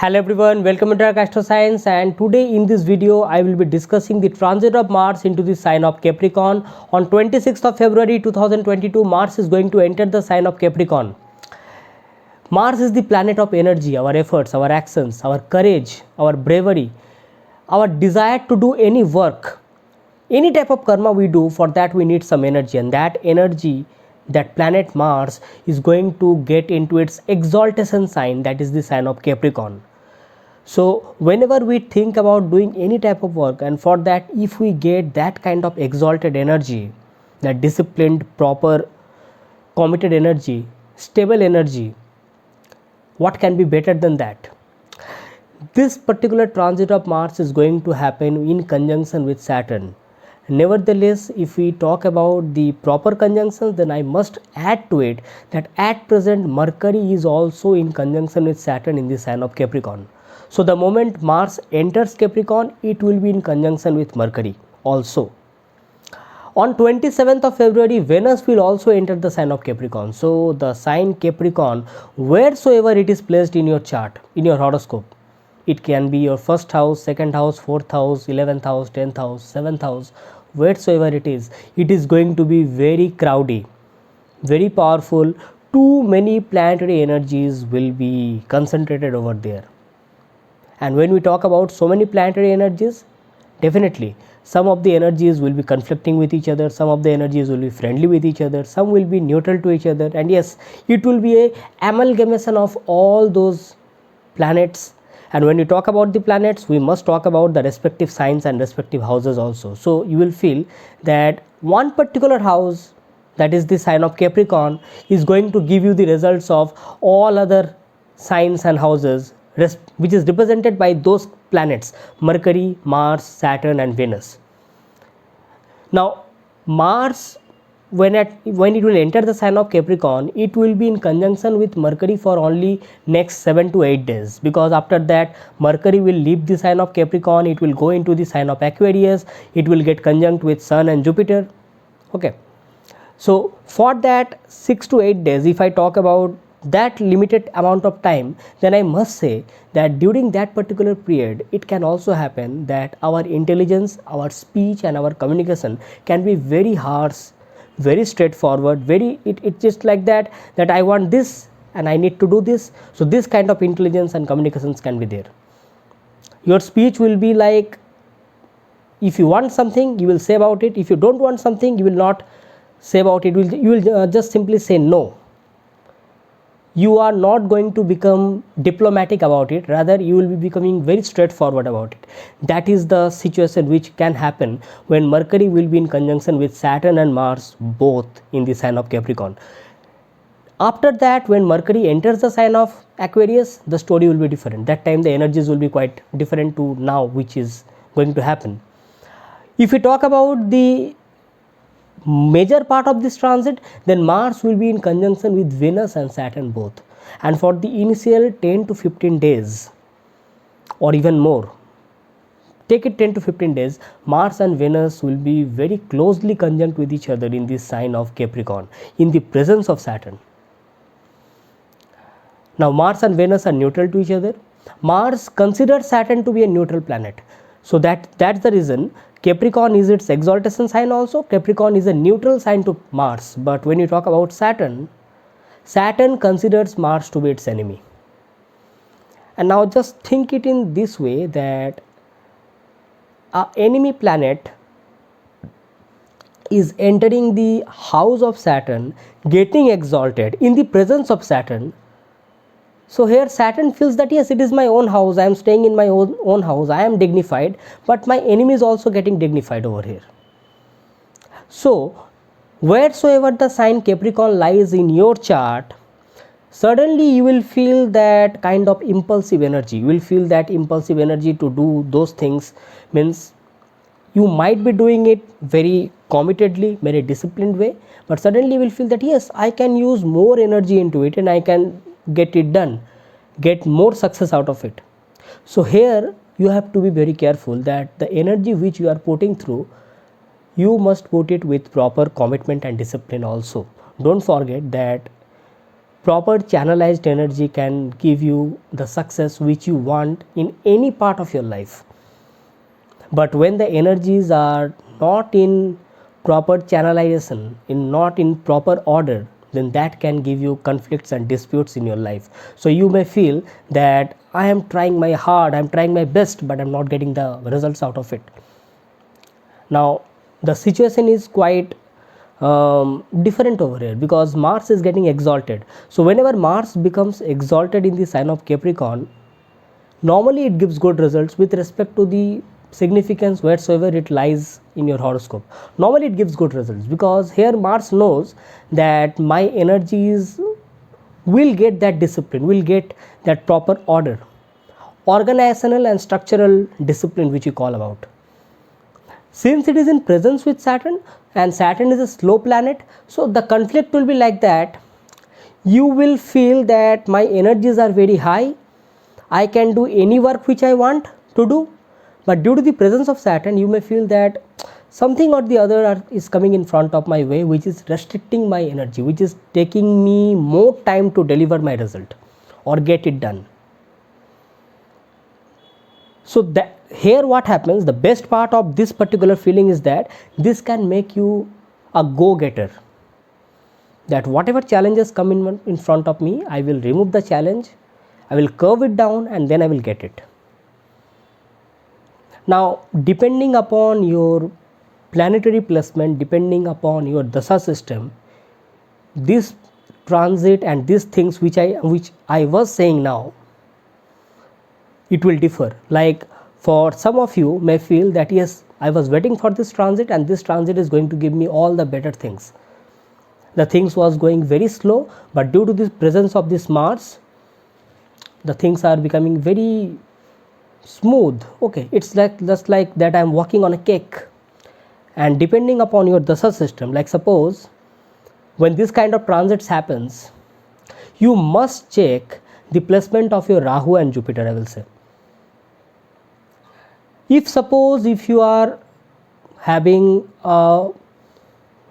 Hello everyone, welcome to Arka Astro Science, and today in this video I will be discussing the transit of Mars into the sign of Capricorn. On 26th of February 2022, Mars is going to enter the sign of Capricorn. Mars is the planet of energy, our efforts, our actions, our courage, our bravery, our desire to do any work. Any type of karma we do, for that we need some energy, and that energy, that planet Mars is going to get into its exaltation sign, that is the sign of Capricorn. So whenever we think about doing any type of work, and for that if we get that kind of exalted energy, that disciplined, proper, committed energy, stable energy, what can be better than that? This particular transit of Mars is going to happen in conjunction with Saturn. Nevertheless, if we talk about the proper conjunctions, then I must add to it that at present Mercury is also in conjunction with Saturn in the sign of Capricorn. So the moment Mars enters Capricorn, it will be in conjunction with Mercury also. On 27th of February, Venus will also enter the sign of Capricorn. So the sign Capricorn, wheresoever it is placed in your chart, in your horoscope, it can be your first house, second house, fourth house, 11th house, 10th house, 7th house, wheresoever it is going to be very crowdy, very powerful. Too many planetary energies will be concentrated over there. And when we talk about so many planetary energies, definitely some of the energies will be conflicting with each other, some of the energies will be friendly with each other, some will be neutral to each other, and yes, it will be a amalgamation of all those planets. And when we talk about the planets, we must talk about the respective signs and respective houses also. So you will feel that one particular house, that is the sign of Capricorn, is going to give you the results of all other signs and houses, which is represented by those planets: Mercury, Mars, Saturn and Venus. Now Mars, when it will enter the sign of Capricorn, it will be in conjunction with Mercury for only next 7 to 8 days, because after that Mercury will leave the sign of Capricorn, it will go into the sign of Aquarius, it will get conjunct with Sun and Jupiter. Okay, so for that 6 to 8 days, if I talk about that limited amount of time, then I must say that during that particular period, it can also happen that our intelligence, our speech and our communication can be very harsh, very straightforward, it's just like that I want this and I need to do this. So this kind of intelligence and communications can be there. Your speech will be like, if you want something you will say about it, if you don't want something you will not say about it, you will just simply say no. You are not going to become diplomatic about it, rather you will be becoming very straightforward about it. That is the situation which can happen when Mercury will be in conjunction with Saturn and Mars, both in the sign of Capricorn. After that, when Mercury enters the sign of Aquarius, the story will be different. That time the energies will be quite different to now, which is going to happen. If we talk about the major part of this transit, then Mars will be in conjunction with Venus and Saturn both, and for the initial 10 to 15 days or even more, take it 10 to 15 days, Mars and Venus will be very closely conjunct with each other in this sign of Capricorn in the presence of Saturn. Now Mars and Venus are neutral to each other. Mars considers Saturn to be a neutral planet, so that's the reason Capricorn is its exaltation sign also. Capricorn is a neutral sign to Mars, but when you talk about Saturn, Saturn considers Mars to be its enemy. And now just think it in this way, that our enemy planet is entering the house of Saturn, getting exalted in the presence of Saturn. So here Saturn feels that yes, it is my own house, I am staying in my own house, I am dignified, but my enemy is also getting dignified over here. So wheresoever the sign Capricorn lies in your chart, suddenly you will feel that kind of impulsive energy. You will feel that impulsive energy to do those things, means you might be doing it very committedly, very disciplined way, but suddenly you will feel that yes, I can use more energy into it and I can get it done, get more success out of it. So here you have to be very careful that the energy which you are putting through, you must put it with proper commitment and discipline also. Don't forget that proper channelized energy can give you the success which you want in any part of your life. But when the energies are not in proper channelization, not in proper order, then that can give you conflicts and disputes in your life. So you may feel that I am trying my hard, I am trying my best, but I am not getting the results out of it. Now the situation is quite different over here, because Mars is getting exalted. So whenever Mars becomes exalted in the sign of Capricorn, normally it gives good results with respect to the significance wheresoever it lies in your horoscope. Normally it gives good results, because here Mars knows that my energies will get that discipline, will get that proper order, organizational and structural discipline which you call about. Since it is in presence with Saturn, and Saturn is a slow planet, so the conflict will be like that. You will feel that my energies are very high, I can do any work which I want to do, but due to the presence of Saturn, you may feel that something or the other is coming in front of my way, which is restricting my energy, which is taking me more time to deliver my result or get it done. So that here what happens, the best part of this particular feeling is that this can make you a go-getter, that whatever challenges come in front of me, I will remove the challenge, I will curve it down, and then I will get it. Now depending upon your planetary placement, depending upon your dasha system, this transit and these things which I was saying now, it will differ. Like for some of you may feel that yes, I was waiting for this transit and this transit is going to give me all the better things. The things was going very slow, but due to the presence of this Mars, the things are becoming very smooth. Okay, it's like just like that I'm walking on a cake. And depending upon your dasha system, like suppose when this kind of transits happens, you must check the placement of your Rahu and Jupiter, I will say. If you are having a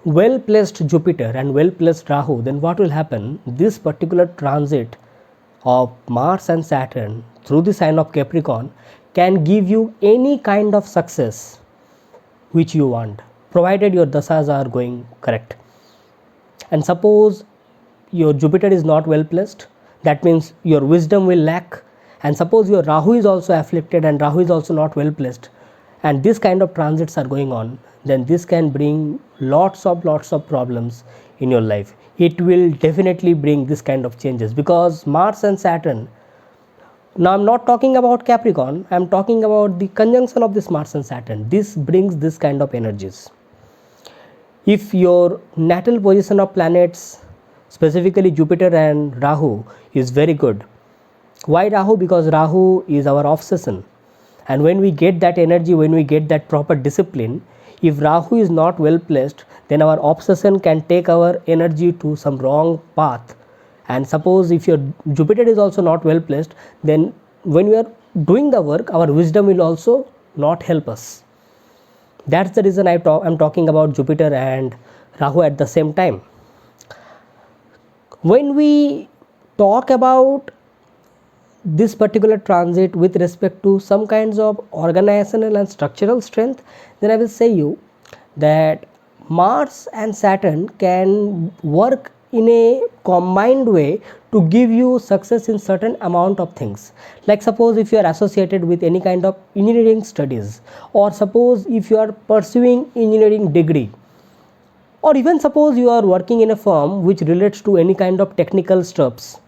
well placed Jupiter and well placed Rahu, then what will happen? This particular transit of Mars and Saturn through the sign of Capricorn can give you any kind of success which you want, provided your dasas are going correct. And suppose your Jupiter is not well placed, that means your wisdom will lack. And suppose your Rahu is also afflicted and Rahu is also not well placed, and this kind of transits are going on, then this can bring lots of problems in your life. It will definitely bring this kind of changes, because Mars and Saturn, now I'm not talking about Capricorn, I'm talking about the conjunction of this Mars and Saturn. This brings this kind of energies. If your natal position of planets, specifically Jupiter and Rahu, is very good. Why Rahu? Because Rahu is our obsession, and when we get that energy, when we get that proper discipline, if Rahu is not well placed, then our obsession can take our energy to some wrong path. And suppose if your Jupiter is also not well placed, then when we are doing the work, our wisdom will also not help us. That's the reason I'm talking about Jupiter and Rahu at the same time. When we talk about this particular transit with respect to some kinds of organizational and structural strength, then I will say you that Mars and Saturn can work in a combined way to give you success in certain amount of things. Like suppose if you are associated with any kind of engineering studies, or suppose if you are pursuing engineering degree, or even suppose you are working in a firm which relates to any kind of technical stuffs,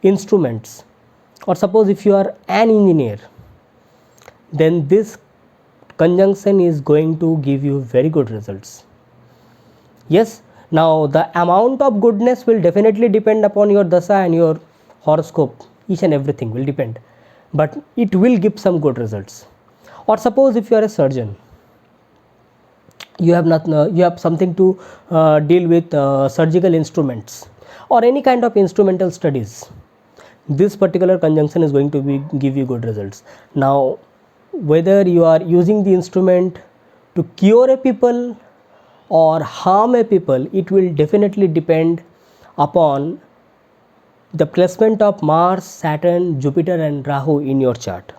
instruments, or suppose if you are an engineer, then this conjunction is going to give you very good results. Yes, now the amount of goodness will definitely depend upon your dasha and your horoscope. Each and everything will depend, but it will give some good results. Or suppose if you are a surgeon, you have something to deal with surgical instruments or any kind of instrumental studies, this particular conjunction is going to give you good results. Now whether you are using the instrument to cure a people or harm a people, it will definitely depend upon the placement of Mars, Saturn, Jupiter and Rahu in your chart.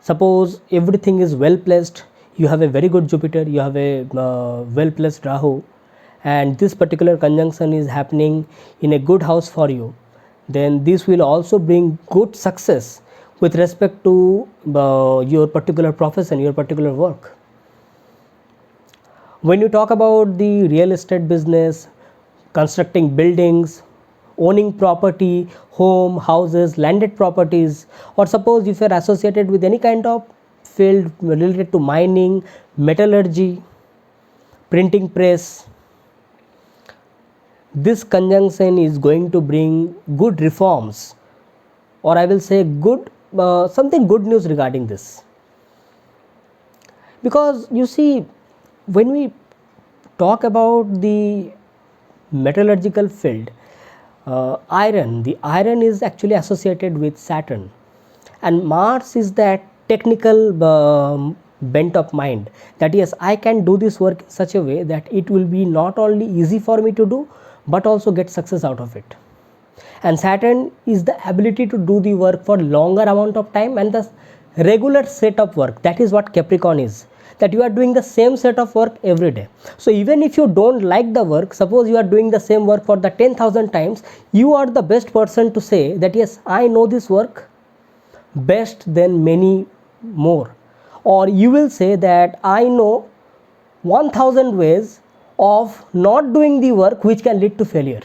Suppose everything is well placed, you have a very good Jupiter, you have a well placed Rahu, and this particular conjunction is happening in a good house for you, then this will also bring good success with respect to your particular profession, your particular work. When you talk about the real estate business, constructing buildings, owning property, home, houses, landed properties, or suppose if you are associated with any kind of field related to mining, metallurgy, printing press, this conjunction is going to bring good reforms, or I will say good something good news regarding this. Because you see, when we talk about the metallurgical field, the iron is actually associated with Saturn, and Mars is that technical bent of mind, that yes, I can do this work in such a way that it will be not only easy for me to do but also get success out of it. And Saturn is the ability to do the work for longer amount of time and the regular set of work. That is what Capricorn is, that you are doing the same set of work every day. So even if you don't like the work, suppose you are doing the same work for the 10,000 times, you are the best person to say that yes, I know this work best than many more. Or you will say that I know 1000 ways of not doing the work which can lead to failure.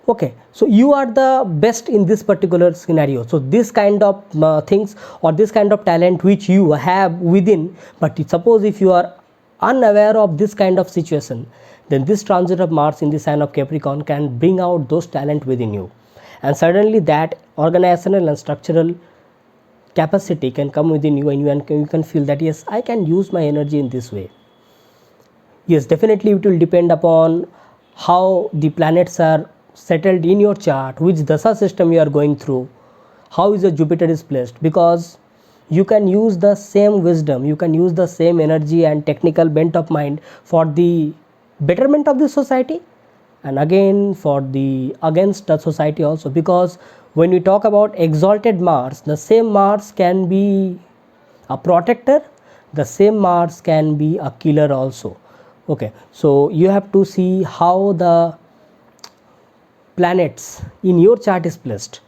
Okay, so you are the best in this particular scenario. So this kind of things or this kind of talent which you have within, but suppose if you are unaware of this kind of situation, then this transit of Mars in the sign of Capricorn can bring out those talent within you, and suddenly that organizational and structural capacity can come within you, and you can feel that yes, I can use my energy in this way. Yes, definitely it will depend upon how the planets are settled in your chart, which dasa system you are going through, how is the Jupiter is placed, because you can use the same wisdom, you can use the same energy and technical bent of mind for the betterment of the society, and again for the against the society also. Because when we talk about exalted Mars, the same Mars can be a protector, the same Mars can be a killer also. Okay, so you have to see how the planets in your chart is placed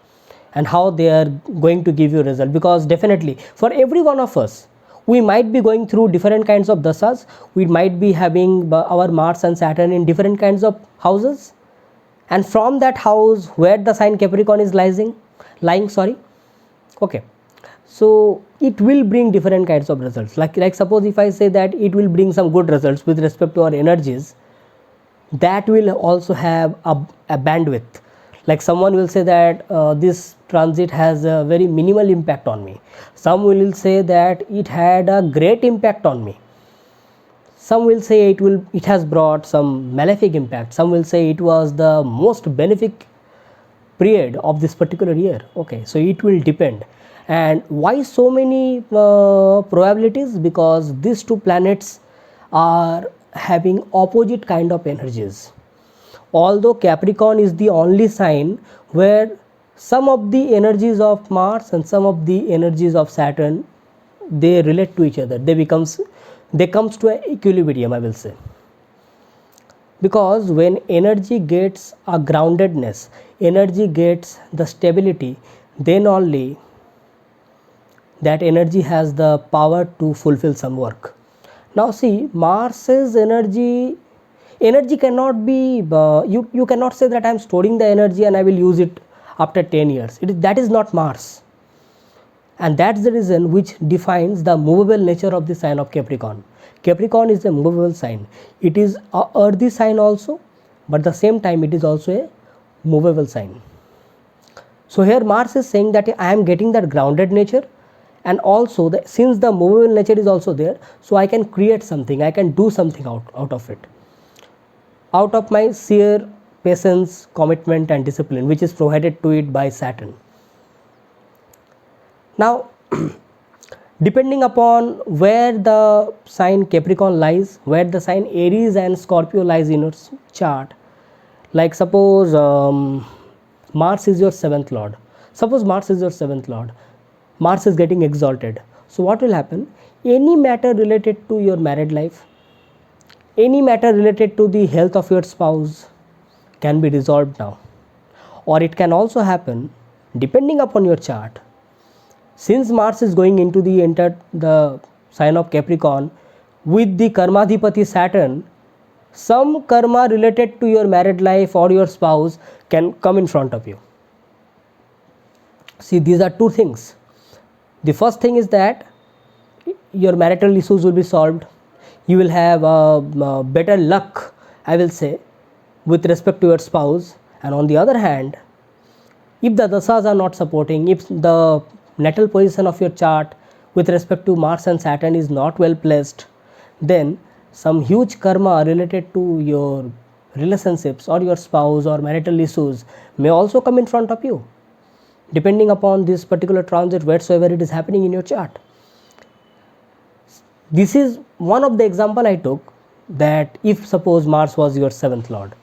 and how they are going to give you result. Because definitely for every one of us, we might be going through different kinds of dasas, we might be having our Mars and Saturn in different kinds of houses, and from that house where the sign Capricorn is lying, okay, so it will bring different kinds of results. Like suppose if I say that it will bring some good results with respect to our energies, that will also have a bandwidth. Like someone will say that this transit has a very minimal impact on me, some will say that it had a great impact on me, some will say it has brought some malefic impact, some will say it was the most benefic period of this particular year. Okay, so it will depend. And why so many probabilities? Because these two planets are having opposite kind of energies. Although Capricorn is the only sign where some of the energies of Mars and some of the energies of Saturn, they relate to each other, they comes to an equilibrium, I will say. Because when energy gets a groundedness, energy gets the stability, then only that energy has the power to fulfill some work. Now see, Mars's energy cannot be, you cannot say that I am storing the energy and I will use it after 10 years. That is not Mars. And that's the reason which defines the movable nature of the sign of Capricorn. Capricorn is a movable sign. It is a earthy sign also, but at the same time it is also a movable sign. So here Mars is saying that I am getting that grounded nature, and also since the movable nature is also there, so I can create something, I can do something out of it, out of my sheer patience, commitment and discipline, which is provided to it by Saturn. Now depending upon where the sign Capricorn lies, where the sign Aries and Scorpio lies in your chart, Like suppose Mars is your 7th lord. Suppose Mars is your 7th lord. Mars is getting exalted. So what will happen? Any matter related to your married life, any matter related to the health of your spouse can be resolved now. Or it can also happen depending upon your chart. Since Mars is going into the sign of Capricorn with the Karmadhipati Saturn, some karma related to your married life or your spouse can come in front of you. See, these are two things. The first thing is that your marital issues will be solved. You will have better luck, I will say, with respect to your spouse. And on the other hand, if the dasas are not supporting, if the natal position of your chart with respect to Mars and Saturn is not well placed, then some huge karma related to your relationships or your spouse or marital issues may also come in front of you, depending upon this particular transit whatsoever it is happening in your chart. This is one of the example I took, that if suppose Mars was your 7th lord,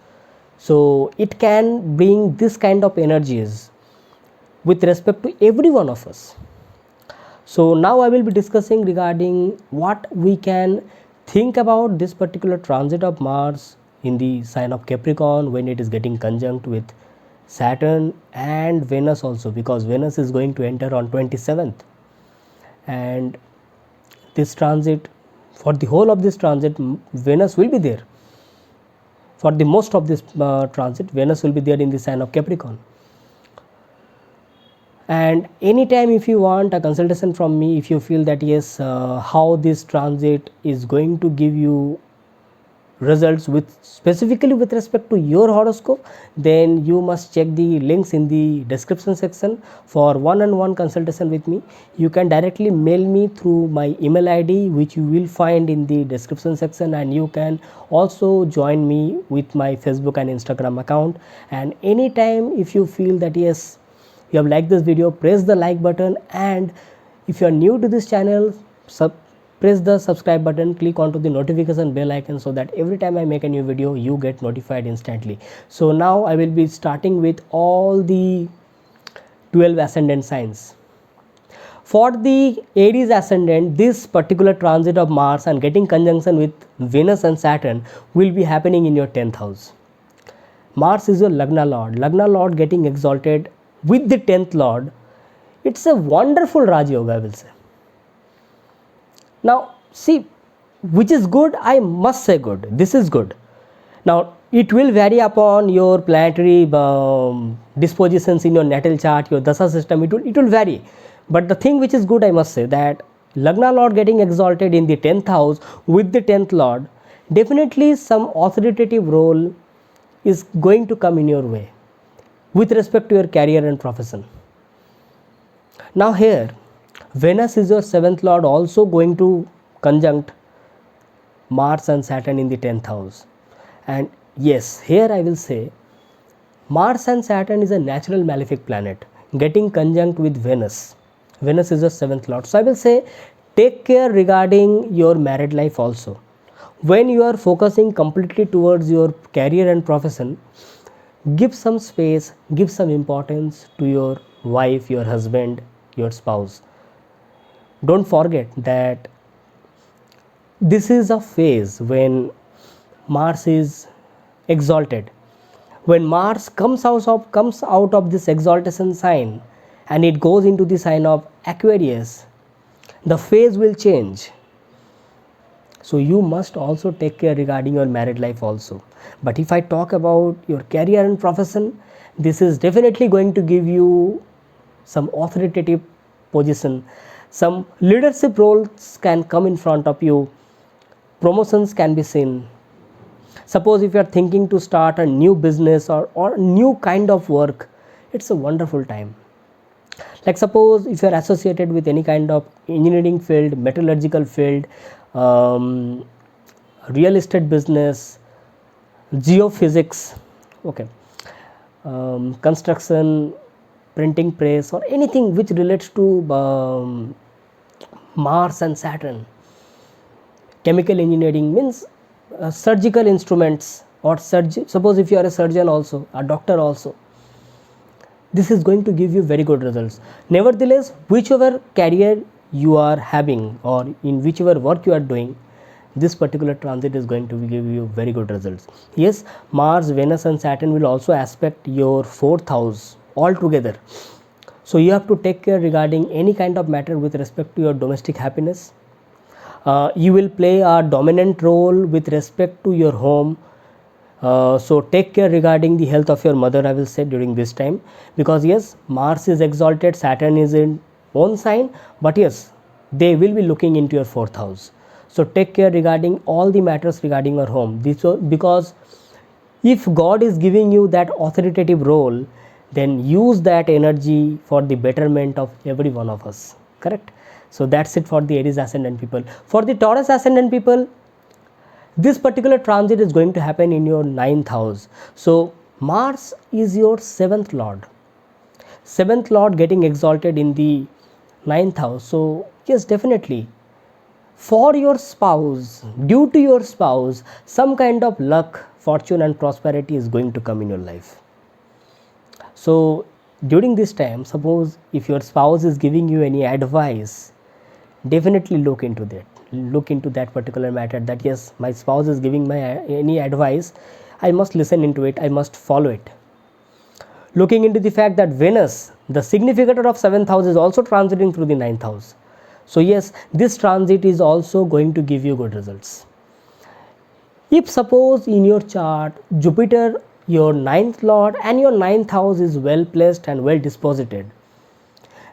so it can bring this kind of energies with respect to every one of us. So now I will be discussing regarding what we can think about this particular transit of Mars in the sign of Capricorn when it is getting conjunct with Saturn and Venus also, because Venus is going to enter on 27th, and this transit, for the whole of this transit, Venus will be there. For the most of this transit, Venus will be there in the sign of Capricorn. And anytime if you want a consultation from me, if you feel that yes, how this transit is going to give you results with specifically with respect to your horoscope, then you must check the links in the description section for one-on-one consultation with me. You can directly mail me through my email ID, which you will find in the description section, and you can also join me with my Facebook and Instagram account. And anytime if you feel that yes, you have liked this video, press the like button, and if you are new to this channel, press the subscribe button, click onto the notification bell icon, so that every time I make a new video you get notified instantly. So now I will be starting with all the 12 ascendant signs. For the Aries ascendant, this particular transit of Mars and getting conjunction with Venus and Saturn will be happening in your 10th house. Mars is your Lagna Lord. Lagna Lord getting exalted with the 10th Lord. It's a wonderful Raj Yoga, I will say. Now see, which is good, I must say good. This is good. Now it will vary upon your planetary dispositions in your natal chart, your dasa system, it will vary. But the thing which is good, I must say, that Lagna Lord getting exalted in the 10th house with the 10th Lord, definitely some authoritative role is going to come in your way with respect to your career and profession. Now here, Venus is your 7th Lord, also going to conjunct Mars and Saturn in the 10th house. And yes, here I will say Mars and Saturn is a natural malefic planet getting conjunct with Venus. Venus is your 7th Lord. So I will say take care regarding your married life also. When you are focusing completely towards your career and profession, give some space, give some importance to your wife, your husband, your spouse. Don't forget that this is a phase when Mars is exalted. When Mars comes out of this exaltation sign and it goes into the sign of Aquarius, the phase will change. So you must also take care regarding your married life also. But if I talk about your career and profession, this is definitely going to give you some authoritative position. Some leadership roles can come in front of you. Promotions can be seen. Suppose if you are thinking to start a new business or new kind of work, it's a wonderful time. Like suppose if you are associated with any kind of engineering field, metallurgical field, real estate business, geophysics, okay, construction, printing press, or anything which relates to Mars and Saturn. Chemical engineering means surgical instruments, or suppose if you are a surgeon also, a doctor also, this is going to give you very good results. Nevertheless, whichever career you are having or in whichever work you are doing, this particular transit is going to give you very good results. Yes, Mars, Venus and Saturn will also aspect your 4th house altogether. So you have to take care regarding any kind of matter with respect to your domestic happiness. You will play a dominant role with respect to your home. So take care regarding the health of your mother, I will say, during this time, because yes, Mars is exalted, Saturn is in own sign, but yes, they will be looking into your 4th house. So take care regarding all the matters regarding your home. Because if God is giving you that authoritative role, then use that energy for the betterment of every one of us, correct? So that's it for the Aries ascendant people. For the Taurus ascendant people, this particular transit is going to happen in your 9th house. So Mars is your 7th lord. 7th lord getting exalted in the 9th house. So yes, definitely for your spouse, due to your spouse, some kind of luck, fortune and prosperity is going to come in your life. So during this time, suppose if your spouse is giving you any advice, definitely look into that particular matter, that yes, my spouse is giving my any advice, I must listen into it, I must follow it. Looking into the fact that Venus, the significator of 7th house, is also transiting through the 9th house. So yes, this transit is also going to give you good results. If suppose in your chart Jupiter, your 9th lord, and your 9th house is well placed and well disposited,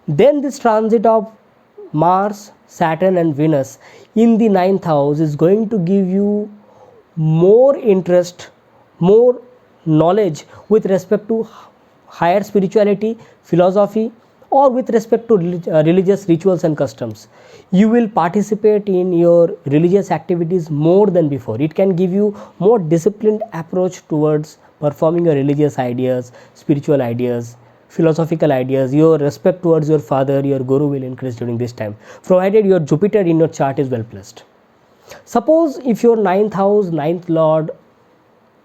then this transit of Mars, Saturn and Venus in the 9th house is going to give you more interest, more knowledge with respect to higher spirituality, philosophy, or with respect to religious rituals and customs. You will participate in your religious activities more than before. It can give you more disciplined approach towards performing your religious ideas, spiritual ideas, philosophical ideas. Your respect towards your father, your guru will increase during this time, provided your Jupiter in your chart is well placed. Suppose if your 9th house, 9th lord,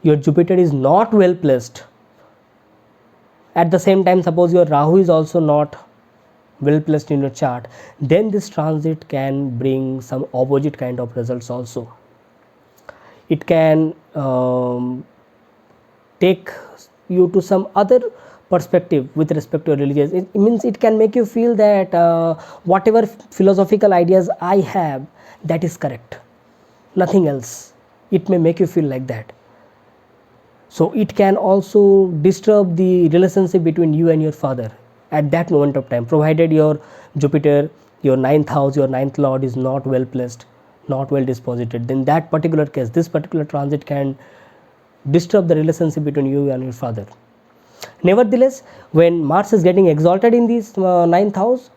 your Jupiter is not well placed, at the same time suppose your Rahu is also not well placed in your chart, then this transit can bring some opposite kind of results also. It can take you to some other perspective with respect to religious. It means it can make you feel that whatever philosophical ideas I have, that is correct, nothing else. It may make you feel like that. So it can also disturb the relationship between you and your father at that moment of time, provided your Jupiter, your 9th house, your 9th lord is not well placed, not well disposited. Then that particular case, this particular transit can disturb the relationship between you and your father. Nevertheless, when Mars is getting exalted in this 9th house,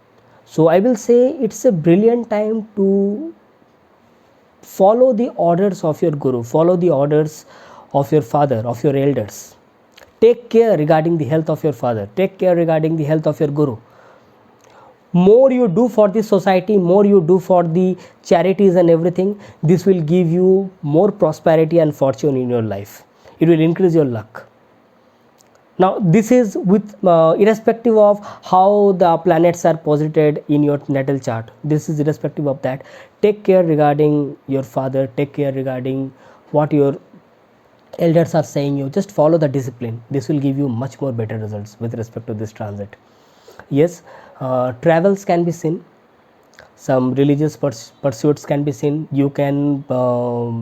so I will say it's a brilliant time to follow the orders of your guru, follow the orders of your father, of your elders. Take care regarding the health of your father, take care regarding the health of your guru. More you do for the society, more you do for the charities and everything, this will give you more prosperity and fortune in your life. It will increase your luck. Now this is with irrespective of how the planets are posited in your natal chart. This is irrespective of that. Take care regarding your father, take care regarding what your elders are saying you. Just follow the discipline. This will give you much more better results with respect to this transit. Yes, travels can be seen, some religious pursuits can be seen. You can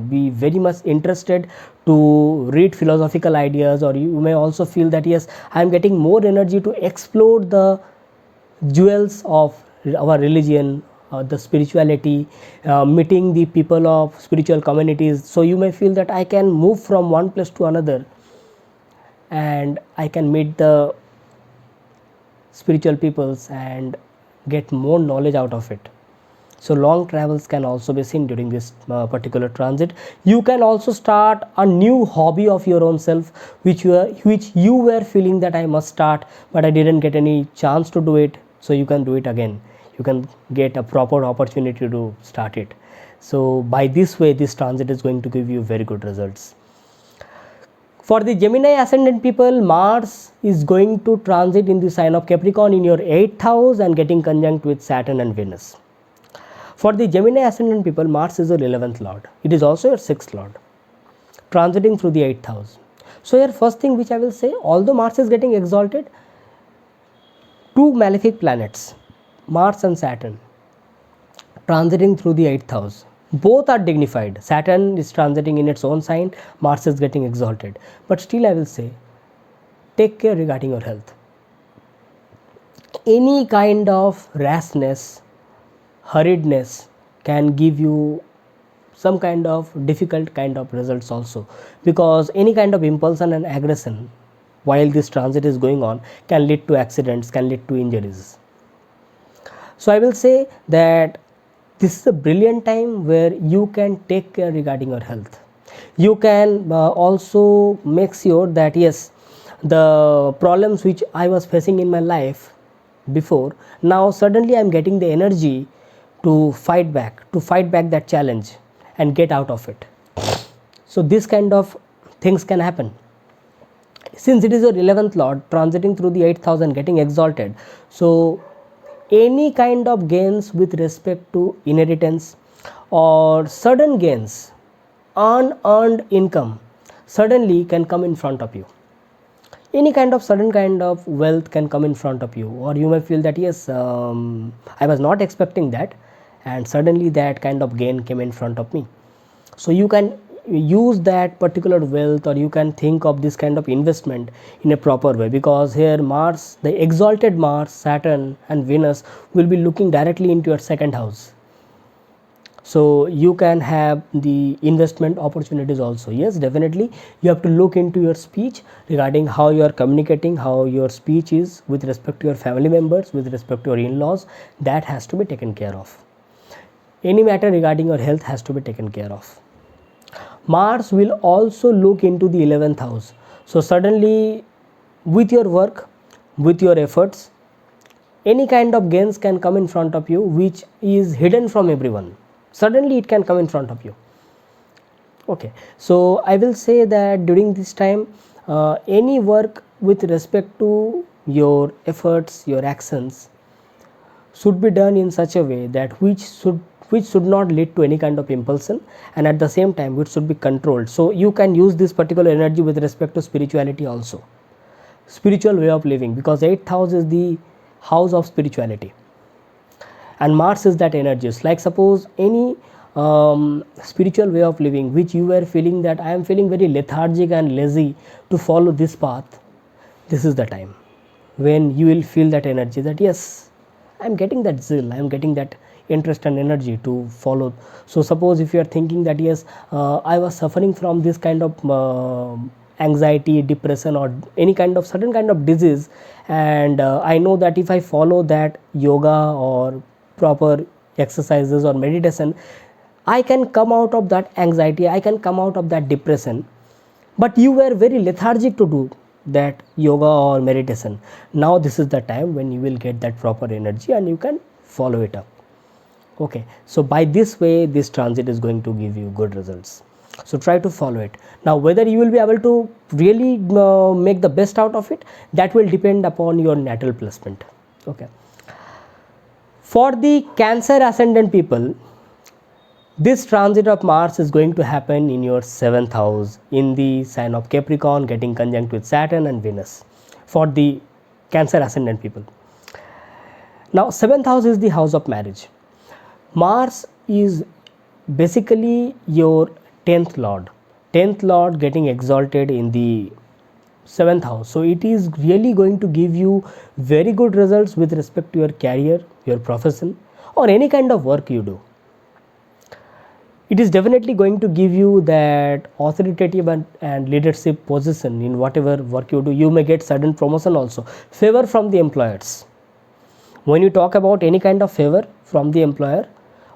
be very much interested to read philosophical ideas, or you may also feel that yes, I am getting more energy to explore the jewels of our religion, the spirituality, meeting the people of spiritual communities. So you may feel that I can move from one place to another and I can meet the spiritual peoples and get more knowledge out of it. So long travels can also be seen during this particular transit. You can also start a new hobby of your own self, which you were feeling that I must start, but I didn't get any chance to do it. So you can do it again. You can get a proper opportunity to start it. So by this way, this transit is going to give you very good results. For the Gemini ascendant people, Mars is going to transit in the sign of Capricorn in your 8th house and getting conjunct with Saturn and Venus. For the Gemini ascendant people, Mars is your 11th lord. It is also your 6th lord, transiting through the 8th house. So here first thing which I will say, although Mars is getting exalted, two malefic planets, Mars and Saturn, transiting through the 8th house. Both are dignified. Saturn is transiting in its own sign, Mars is getting exalted. But still I will say, take care regarding your health. Any kind of rashness, hurriedness can give you some kind of difficult kind of results also, because any kind of impulsion and aggression while this transit is going on can lead to accidents, can lead to injuries. So I will say that this is a brilliant time where you can take care regarding your health. You can also make sure that yes, the problems which I was facing in my life before, now suddenly I am getting the energy to fight back that challenge and get out of it. So this kind of things can happen. Since it is your 11th lord transiting through the 8th house and getting exalted, so any kind of gains with respect to inheritance or sudden gains, unearned income suddenly can come in front of you. Any kind of sudden kind of wealth can come in front of you, or you may feel that yes, I was not expecting that and suddenly that kind of gain came in front of me. So you can use that particular wealth, or you can think of this kind of investment in a proper way, because here Mars, the exalted Mars, Saturn and Venus will be looking directly into your 2nd house. So you can have the investment opportunities also. Yes, definitely you have to look into your speech regarding how you are communicating, how your speech is with respect to your family members, with respect to your in-laws. That has to be taken care of. Any matter regarding your health has to be taken care of. Mars will also look into the 11th house. So suddenly with your work, with your efforts, any kind of gains can come in front of you which is hidden from everyone. Suddenly it can come in front of you. Okay, so I will say that during this time, any work with respect to your efforts, your actions should be done in such a way that which should not lead to any kind of impulsion, and at the same time it should be controlled. So you can use this particular energy with respect to spirituality also, spiritual way of living, because 8th house is the house of spirituality and Mars is that energy. Like suppose any spiritual way of living which you were feeling that I am feeling very lethargic and lazy to follow this path, this is the time when you will feel that energy that yes, I am getting that zeal, I am getting that interest and energy to follow. So suppose if you are thinking that yes, I was suffering from this kind of anxiety, depression or any kind of certain kind of disease, and I know that if I follow that yoga or proper exercises or meditation, I can come out of that anxiety, I can come out of that depression. But you were very lethargic to do that yoga or meditation. Now this is the time when you will get that proper energy and you can follow it up. Okay, so by this way this transit is going to give you good results. So try to follow it. Now whether you will be able to really make the best out of it, that will depend upon your natal placement. Okay. For the Cancer ascendant people, this transit of Mars is going to happen in your 7th house in the sign of Capricorn, getting conjunct with Saturn and Venus for the Cancer ascendant people. Now 7th house is the house of marriage. Mars is basically your 10th lord. 10th lord getting exalted in the 7th house. So it is really going to give you very good results with respect to your career, your profession or any kind of work you do. It is definitely going to give you that authoritative and leadership position in whatever work you do. You may get sudden promotion also, favor from the employers. When you talk about any kind of favor from the employer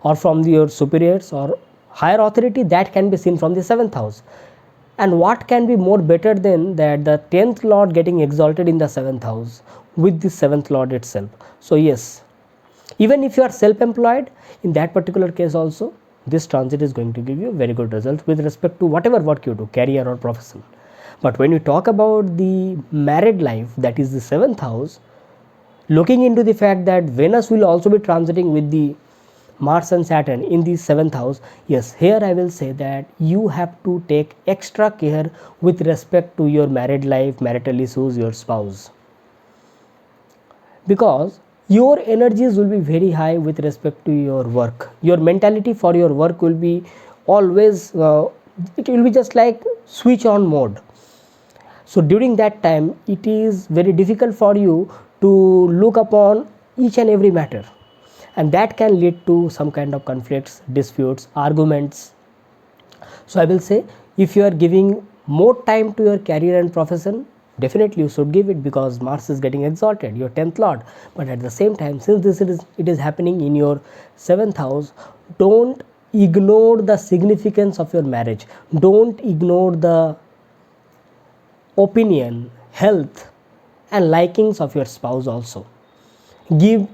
or from your superiors or higher authority, that can be seen from the 7th house. And what can be more better than that, the 10th lord getting exalted in the 7th house with the 7th lord itself. So yes, even if you are self-employed, in that particular case also, this transit is going to give you very good results with respect to whatever work you do, career or profession. But when you talk about the married life, that is the 7th house, looking into the fact that Venus will also be transiting with the Mars and Saturn in the 7th house, yes, here I will say that you have to take extra care with respect to your married life, marital issues, your spouse, because your energies will be very high with respect to your work. Your mentality for your work will be always it will be just like switch on mode. So during that time it is very difficult for you to look upon each and every matter, and that can lead to some kind of conflicts, disputes, arguments. So I will say, if you are giving more time to your career and profession, definitely you should give it, because Mars is getting exalted, your 10th lord. But at the same time, since it is happening in your 7th house, don't ignore the significance of your marriage. Don't ignore the opinion, health and likings of your spouse also. Give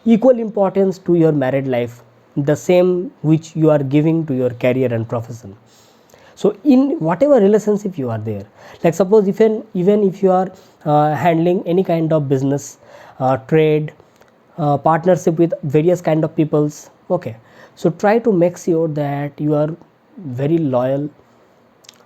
equal importance to your married life, the same which you are giving to your career and profession. So in whatever relationship you are there, like suppose even if you are handling any kind of business, trade, partnership with various kind of peoples, okay, so try to make sure that you are very loyal,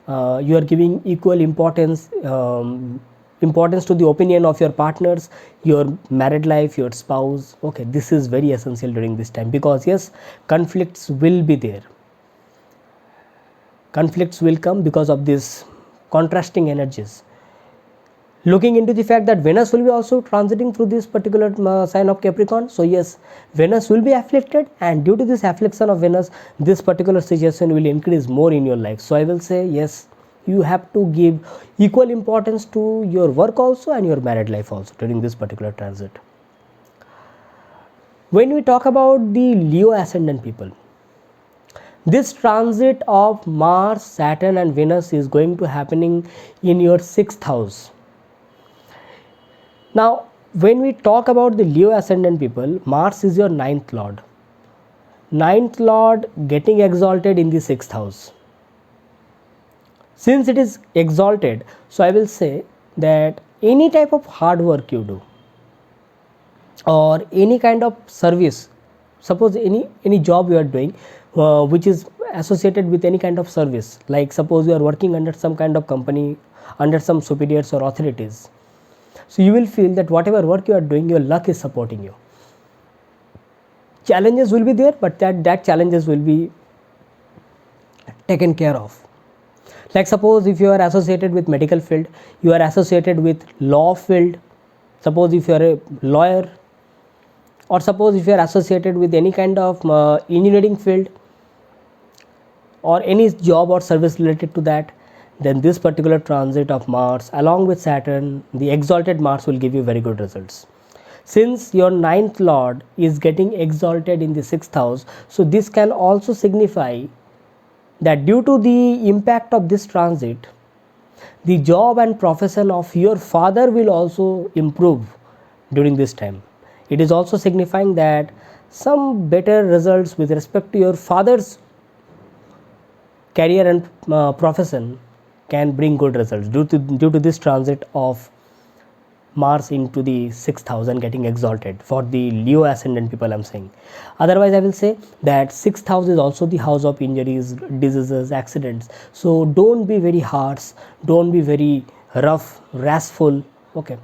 you are giving equal importance to the opinion of your partners, your married life, your spouse. Okay, this is very essential during this time, because yes, conflicts will be there. Conflicts will come because of these contrasting energies. Looking into the fact that Venus will be also transiting through this particular sign of Capricorn, so yes, Venus will be afflicted, and due to this affliction of Venus, this particular situation will increase more in your life. So I will say, yes, you have to give equal importance to your work also and your married life also during this particular transit. When we talk about the Leo ascendant people, this transit of Mars, Saturn and Venus is going to happening in your 6th house. Now, when we talk about the Leo ascendant people, Mars is your 9th lord. 9th lord getting exalted in the 6th house. Since it is exalted, so I will say that any type of hard work you do, or any kind of service, suppose any job you are doing which is associated with any kind of service, like suppose you are working under some kind of company, under some superiors or authorities, so you will feel that whatever work you are doing, your luck is supporting you. Challenges will be there, but that challenges will be taken care of. Like suppose if you are associated with medical field, you are associated with law field, suppose if you are a lawyer, or suppose if you are associated with any kind of engineering field, or any job or service related to that, then this particular transit of Mars along with Saturn, the exalted Mars, will give you very good results. Since your 9th lord is getting exalted in the 6th house, so this can also signify that due to the impact of this transit, the job and profession of your father will also improve during this time. It is also signifying that some better results with respect to your father's career and profession can bring good results due to this transit of Mars into the 6th house and getting exalted for the Leo ascendant people, I am saying. Otherwise, I will say that 6th house is also the house of injuries, diseases, accidents. So don't be very harsh, don't be very rough, wrathful. Okay,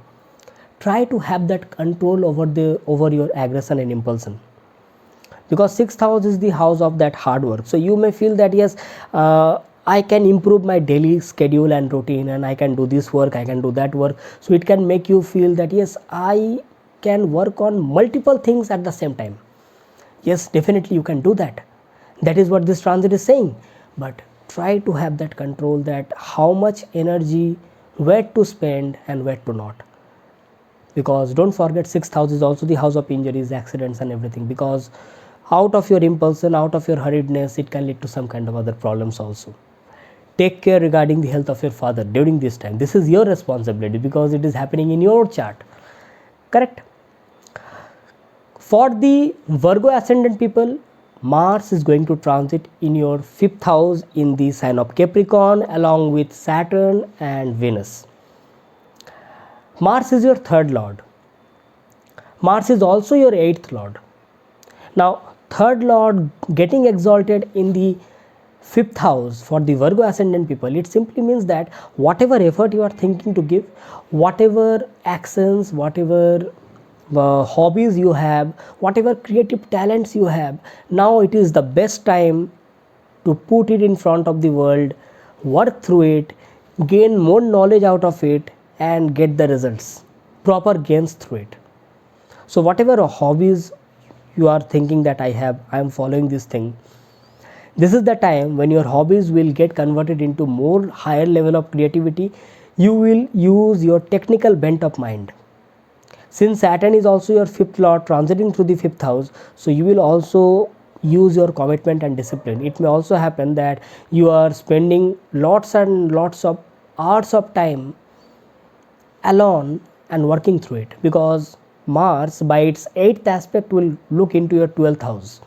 try to have that control over your aggression and impulsion, because 6th house is the house of that hard work. So you may feel that yes, I can improve my daily schedule and routine, and I can do this work, I can do that work. So it can make you feel that yes, I can work on multiple things at the same time. Yes, definitely you can do that. That is what this transit is saying. But try to have that control, that how much energy, where to spend and where to not. Because don't forget, 6th house is also the house of injuries, accidents and everything. Because out of your impulsion, out of your hurriedness, it can lead to some kind of other problems also. Take care regarding the health of your father during this time. This is your responsibility, because it is happening in your chart. Correct? For the Virgo ascendant people, Mars is going to transit in your 5th house in the sign of Capricorn along with Saturn and Venus. Mars is your 3rd lord. Mars is also your 8th lord. Now 3rd lord getting exalted in the 5th house for the Virgo ascendant people, it simply means that whatever effort you are thinking to give, whatever actions, whatever hobbies you have, whatever creative talents you have, now it is the best time to put it in front of the world, work through it, gain more knowledge out of it and get the results, proper gains through it. So whatever hobbies you are thinking that I am following this thing, this is the time when your hobbies will get converted into more higher level of creativity. You will use your technical bent of mind. Since Saturn is also your 5th lord transiting through the 5th house, so you will also use your commitment and discipline. It may also happen that you are spending lots and lots of hours of time alone and working through it, because Mars by its 8th aspect will look into your 12th house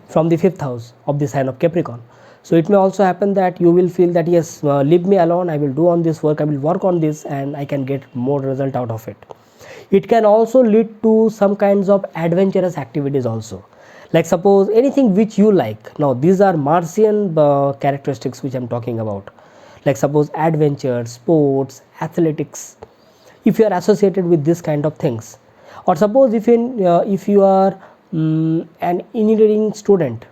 from the 5th house of the sign of Capricorn. So it may also happen that you will feel that yes, leave me alone, I will do on this work, I will work on this and I can get more result out of it. It can also lead to some kinds of adventurous activities also, like suppose anything which you like. Now these are Martian characteristics which I am talking about, like suppose adventure, sports, athletics, if you are associated with this kind of things. Or suppose if you are an engineering student,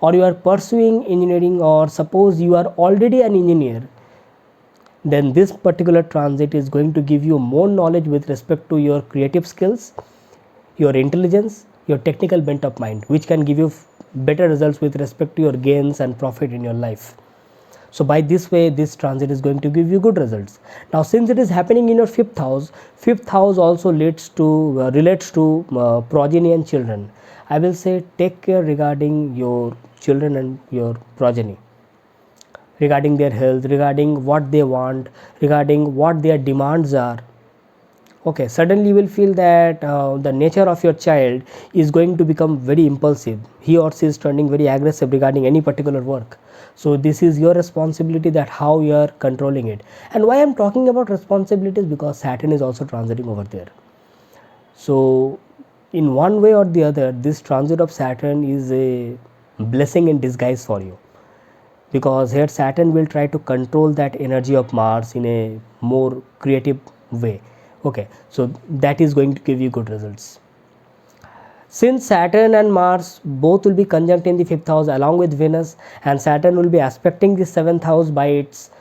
or you are pursuing engineering, or suppose you are already an engineer, then this particular transit is going to give you more knowledge with respect to your creative skills, your intelligence, your technical bent of mind, which can give you better results with respect to your gains and profit in your life. So by this way, this transit is going to give you good results. Now since it is happening in your 5th house also relates to progeny and children. I will say take care regarding your children and your progeny, regarding their health, regarding what they want, regarding what their demands are. Okay, suddenly you will feel that the nature of your child is going to become very impulsive. He or she is turning very aggressive regarding any particular work. So this is your responsibility, that how you are controlling it. And why I am talking about responsibilities, because Saturn is also transiting over there. So in one way or the other, this transit of Saturn is a blessing in disguise for you, because here Saturn will try to control that energy of Mars in a more creative way. Okay, so that is going to give you good results. Since Saturn and Mars both will be conjunct in the 5th house along with Venus, and Saturn will be aspecting the 7th house by its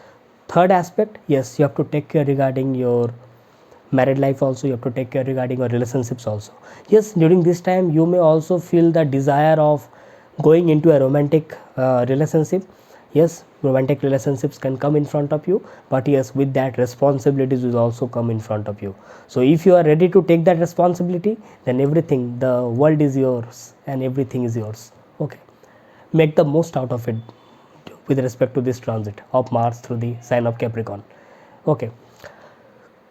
3rd aspect, yes, you have to take care regarding your married life also, you have to take care regarding your relationships also. Yes, during this time you may also feel the desire of going into a romantic relationship. Yes, romantic relationships can come in front of you, but yes, with that responsibilities will also come in front of you. So if you are ready to take that responsibility, then everything, the world is yours and everything is yours. Okay, make the most out of it with respect to this transit of Mars through the sign of Capricorn. Okay,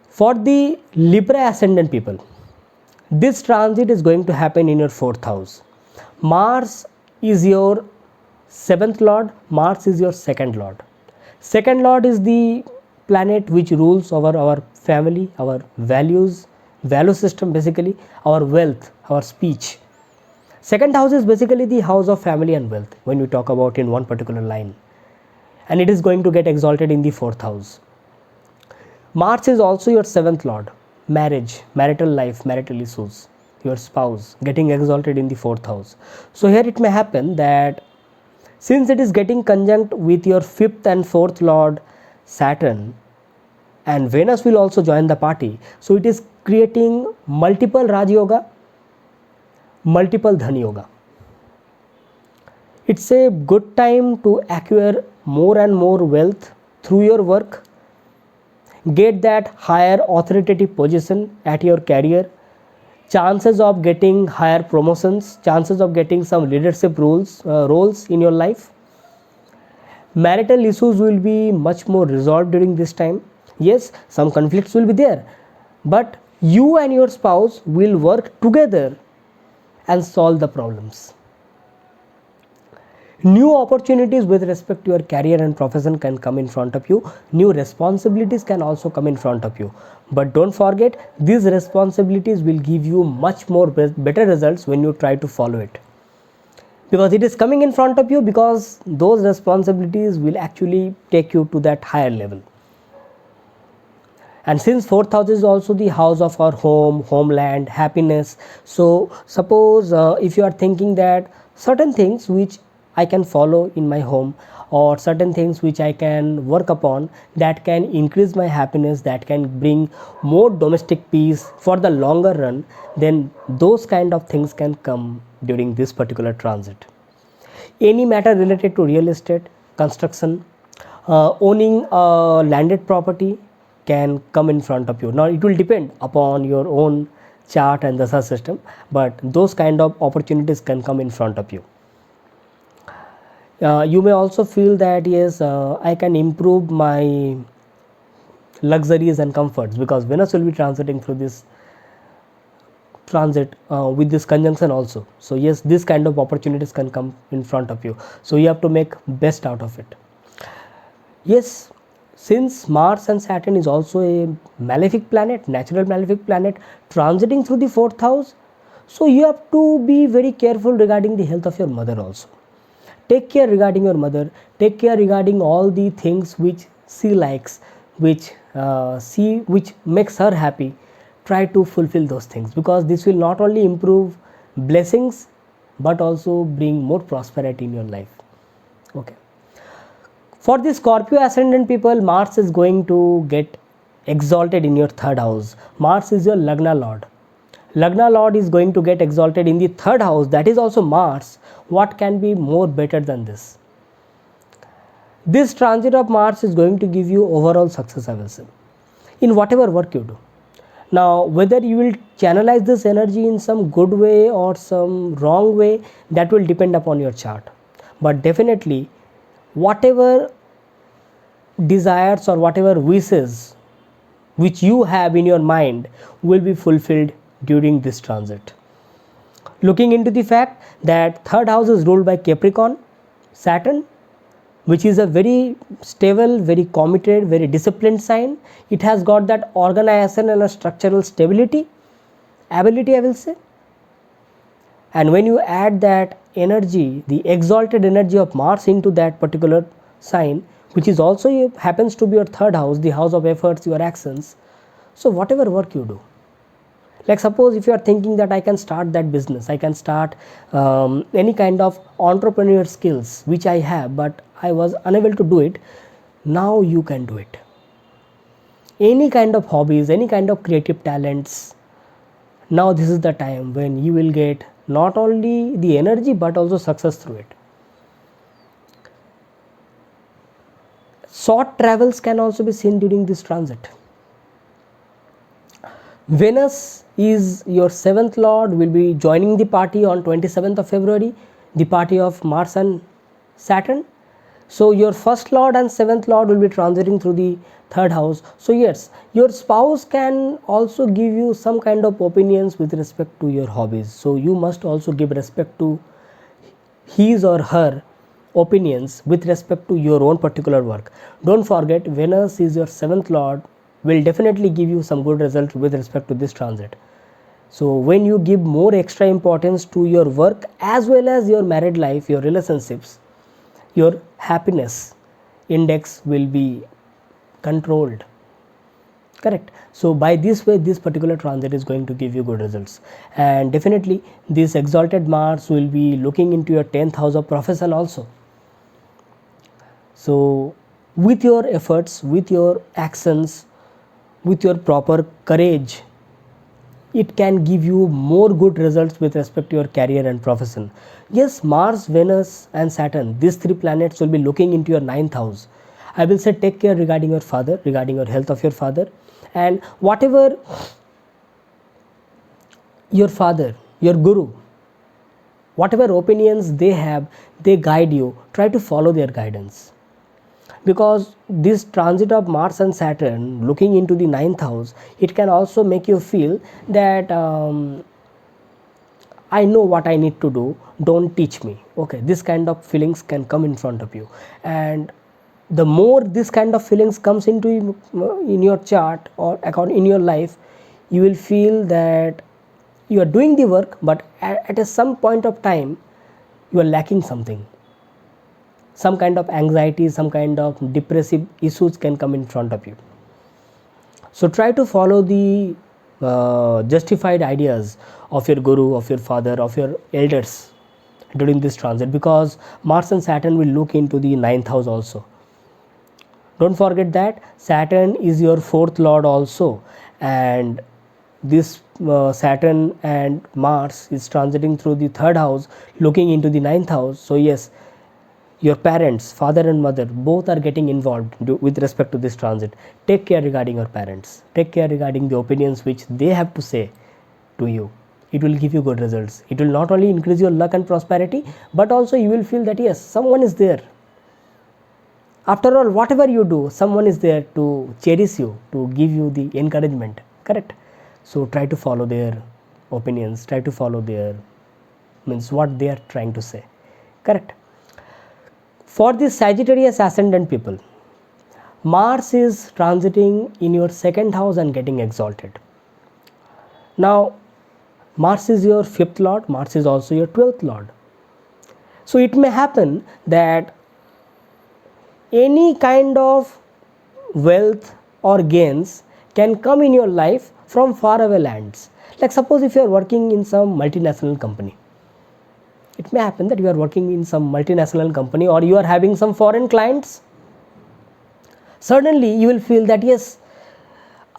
for the Libra ascendant people, this transit is going to happen in your 4th house. Mars is your 7th lord, Mars is your 2nd lord. 2nd lord is the planet which rules over our family, our values, value system, basically our wealth, our speech. 2nd house is basically the house of family and wealth when we talk about in one particular line, and it is going to get exalted in the 4th house. Mars is also your 7th lord, marriage, marital life, marital issues, your spouse getting exalted in the 4th house. So here it may happen that since it is getting conjunct with your 5th and 4th lord Saturn, and Venus will also join the party, so it is creating multiple Raj Yoga, multiple Dhan Yoga. It's a good time to acquire more and more wealth through your work, get that higher authoritative position at your career, chances of getting higher promotions, chances of getting some leadership roles in your life. Marital issues will be much more resolved during this time. Yes, some conflicts will be there, but you and your spouse will work together and solve the problems. New opportunities with respect to your career and profession can come in front of you. New responsibilities can also come in front of you. But don't forget, these responsibilities will give you much more better results when you try to follow it. Because it is coming in front of you, because those responsibilities will actually take you to that higher level. And since 4th house is also the house of our home, homeland, happiness, so suppose if you are thinking that certain things which I can follow in my home, or certain things which I can work upon that can increase my happiness, that can bring more domestic peace for the longer run, then those kind of things can come during this particular transit. Any matter related to real estate, construction, owning a landed property can come in front of you. Now it will depend upon your own chart and the dasha system, but those kind of opportunities can come in front of you. You may also feel that yes, I can improve my luxuries and comforts, because Venus will be transiting through this transit with this conjunction also. So yes, this kind of opportunities can come in front of you, so you have to make best out of it. Yes, since Mars and Saturn is also a malefic planet, natural malefic planet, transiting through the 4th house, so you have to be very careful regarding the health of your mother also. Take care regarding your mother, take care regarding all the things which she likes, which makes her happy. Try to fulfill those things, because this will not only improve blessings but also bring more prosperity in your life. Okay. For the Scorpio ascendant people, Mars is going to get exalted in your 3rd house. Mars is your Lagna Lord. Lagna Lord is going to get exalted in the 3rd house, that is also Mars. What can be more better than this? This transit of Mars is going to give you overall success, I will say, in whatever work you do. Now, whether you will channelize this energy in some good way or some wrong way, that will depend upon your chart. But definitely, whatever desires or whatever wishes which you have in your mind will be fulfilled during this transit. Looking into the fact that 3rd house is ruled by Capricorn, Saturn, which is a very stable, very committed, very disciplined sign. It has got that organization and a structural stability, ability, I will say. And when you add that energy, the exalted energy of Mars into that particular sign, which is also happens to be your 3rd house, the house of efforts, your actions. So whatever work you do, like suppose if you are thinking that I can start that business, I can start any kind of entrepreneur skills which I have, but I was unable to do it, now you can do it. Any kind of hobbies, any kind of creative talents, now this is the time when you will get not only the energy but also success through it. Short travels can also be seen during this transit. Venus is your 7th lord, will be joining the party on 27th of February, the party of Mars and Saturn. So your 1st lord and 7th lord will be transiting through the 3rd house. So yes, your spouse can also give you some kind of opinions with respect to your hobbies. So you must also give respect to his or her opinions with respect to your own particular work. Don't forget, Venus is your 7th lord, will definitely give you some good results with respect to this transit. So when you give more extra importance to your work as well as your married life, your relationships, your happiness index will be controlled. Correct. So by this way, this particular transit is going to give you good results. And definitely this exalted Mars will be looking into your 10th house of profession also. So with your efforts, with your actions, with your proper courage, it can give you more good results with respect to your career and profession. Yes, Mars, Venus and Saturn, these 3 planets will be looking into your 9th house. I will say take care regarding your father, regarding your health of your father, and whatever your father, your guru, whatever opinions they have, they guide you, try to follow their guidance. Because this transit of Mars and Saturn looking into the 9th house, it can also make you feel that I know what I need to do, don't teach me. Okay, this kind of feelings can come in front of you, and the more this kind of feelings comes into in your chart or account in your life, you will feel that you are doing the work, but at some point of time you are lacking something. Some kind of anxiety, some kind of depressive issues can come in front of you. So try to follow the justified ideas of your guru, of your father, of your elders during this transit, because Mars and Saturn will look into the 9th house also. Don't forget that Saturn is your 4th lord also, and this Saturn and Mars is transiting through the 3rd house, looking into the 9th house. So yes, your parents, father and mother, both are getting involved with respect to this transit. Take care regarding your parents. Take care regarding the opinions which they have to say to you. It will give you good results. It will not only increase your luck and prosperity, but also you will feel that yes, someone is there. After all, whatever you do, someone is there to cherish you, to give you the encouragement. Correct? So try to follow their opinions. Try to follow their means what they are trying to say. Correct? For the Sagittarius ascendant people, Mars is transiting in your 2nd house and getting exalted. Now, Mars is your 5th lord, Mars is also your 12th lord. So it may happen that any kind of wealth or gains can come in your life from faraway lands. Like suppose if you are working in some multinational company, it may happen that you are working in some multinational company, or you are having some foreign clients. Suddenly you will feel that yes,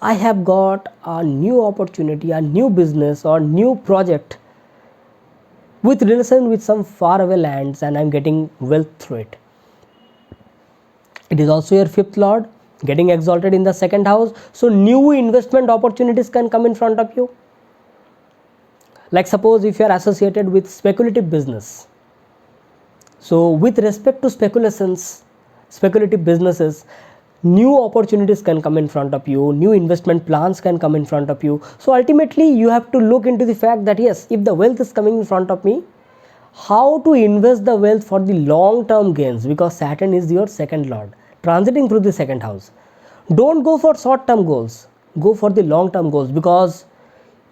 I have got a new opportunity, a new business or new project with relation with some faraway lands, and I am getting wealth through it. It is also your 5th lord getting exalted in the 2nd house. So new investment opportunities can come in front of you. Like suppose if you are associated with speculative business. So with respect to speculations, speculative businesses, new opportunities can come in front of you, new investment plans can come in front of you. So ultimately you have to look into the fact that yes, if the wealth is coming in front of me, how to invest the wealth for the long term gains, because Saturn is your 2nd lord transiting through the 2nd house. Don't go for short term goals, go for the long term goals, because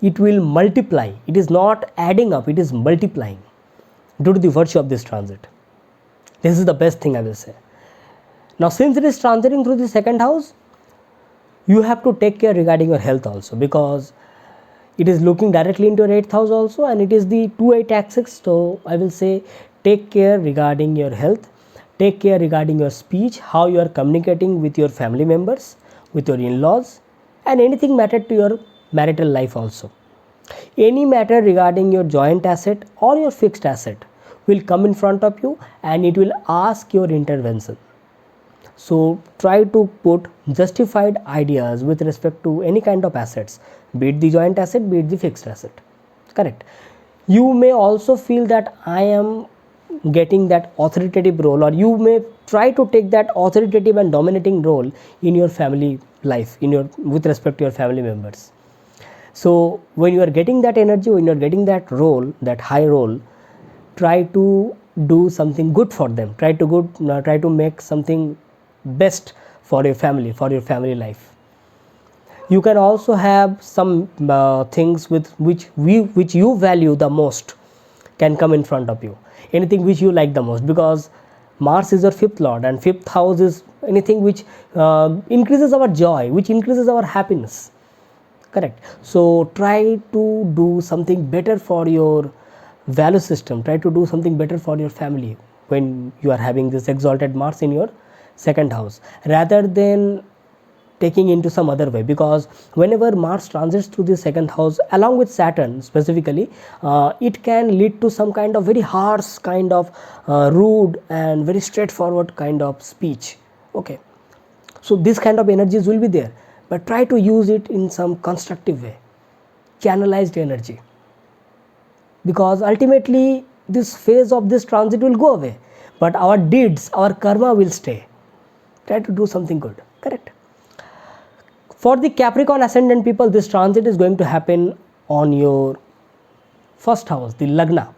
it will multiply. It is not adding up, it is multiplying due to the virtue of this transit. This is the best thing I will say. Now since it is transiting through the 2nd house, you have to take care regarding your health also, because it is looking directly into your 8th house also, and it is the 2-8 axis. So I will say take care regarding your health, take care regarding your speech, how you are communicating with your family members, with your in-laws, and anything matter to your marital life also. Any matter regarding your joint asset or your fixed asset will come in front of you, and it will ask your intervention. So try to put justified ideas with respect to any kind of assets, be it the joint asset, be it the fixed asset. Correct? You may also feel that I am getting that authoritative role, or you may try to take that authoritative and dominating role in your family life, in your with respect to your family members. So when you are getting that energy, when you are getting that role, that high role, try to do something good for them. Try to make something best for your family life. You can also have some things with which you value the most can come in front of you. Anything which you like the most, because Mars is your 5th lord, and 5th house is anything which increases our joy, which increases our happiness. Correct? So try to do something better for your value system. Try to do something better for your family when you are having this exalted Mars in your 2nd house, rather than taking into some other way, because whenever Mars transits through the 2nd house along with Saturn specifically, it can lead to some kind of very harsh, kind of rude and very straightforward kind of speech. Okay, so this kind of energies will be there, but try to use it in some constructive way, channelized energy, because ultimately this phase of this transit will go away, but our deeds, our karma will stay. Try to do something good. Correct? For the Capricorn ascendant people, this transit is going to happen on your first house, the Lagna.